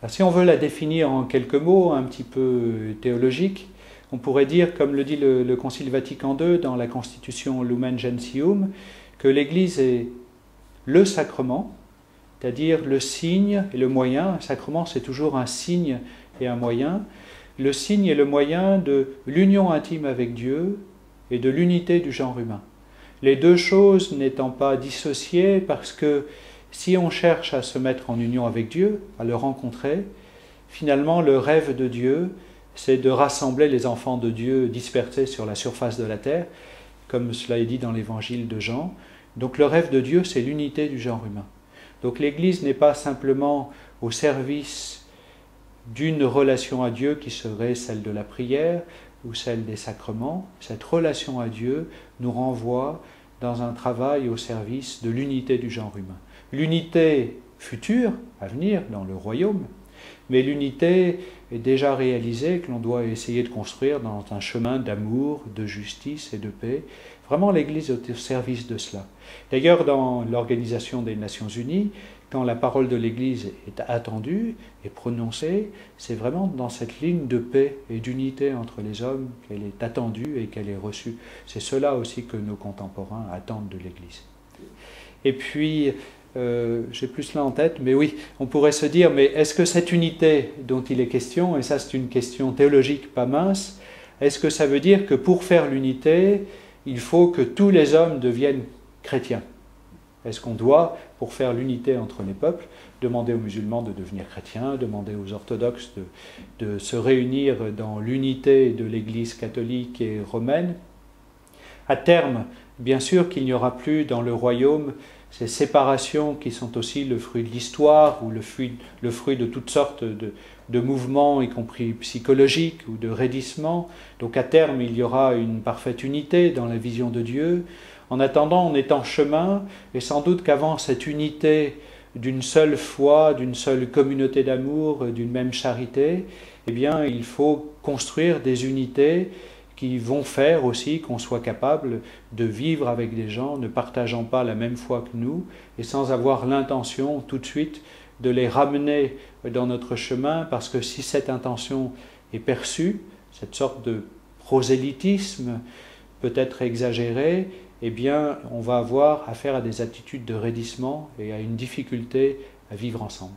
Alors, si on veut la définir en quelques mots un petit peu théologiques, on pourrait dire, comme le dit le Concile Vatican II dans la Constitution Lumen Gentium, que l'Église est le sacrement, c'est-à-dire le signe et le moyen. Un sacrement, c'est toujours un signe et un moyen. Le signe et le moyen de l'union intime avec Dieu et de l'unité du genre humain. Les deux choses n'étant pas dissociées, parce que si on cherche à se mettre en union avec Dieu, à le rencontrer, finalement le rêve de Dieu, c'est de rassembler les enfants de Dieu dispersés sur la surface de la terre, comme cela est dit dans l'évangile de Jean. Donc le rêve de Dieu, c'est l'unité du genre humain. Donc l'Église n'est pas simplement au service d'une relation à Dieu qui serait celle de la prière ou celle des sacrements. Cette relation à Dieu nous renvoie dans un travail au service de l'unité du genre humain. L'unité future, à venir, dans le royaume, mais l'unité est déjà réalisée, que l'on doit essayer de construire dans un chemin d'amour, de justice et de paix. Vraiment, l'Église est au service de cela. D'ailleurs, dans l'Organisation des Nations Unies, quand la parole de l'Église est attendue et prononcée, c'est vraiment dans cette ligne de paix et d'unité entre les hommes qu'elle est attendue et qu'elle est reçue. C'est cela aussi que nos contemporains attendent de l'Église. Et puis, j'ai plus cela en tête, mais oui, on pourrait se dire, mais est-ce que cette unité dont il est question, et ça c'est une question théologique pas mince, est-ce que ça veut dire que pour faire l'unité, il faut que tous les hommes deviennent chrétiens? Est-ce qu'on doit, pour faire l'unité entre les peuples, demander aux musulmans de devenir chrétiens, demander aux orthodoxes de se réunir dans l'unité de l'Église catholique et romaine? À terme, bien sûr qu'il n'y aura plus dans le royaume ces séparations qui sont aussi le fruit de l'histoire ou le fruit de toutes sortes de mouvements, y compris psychologiques ou de raidissements. Donc à terme, il y aura une parfaite unité dans la vision de Dieu. En attendant, on est en chemin, et sans doute qu'avant cette unité d'une seule foi, d'une seule communauté d'amour, d'une même charité, eh bien, il faut construire des unités qui vont faire aussi qu'on soit capable de vivre avec des gens ne partageant pas la même foi que nous, et sans avoir l'intention tout de suite de les ramener dans notre chemin, parce que si cette intention est perçue, cette sorte de prosélytisme peut être exagéré, eh bien, on va avoir affaire à des attitudes de raidissement et à une difficulté à vivre ensemble.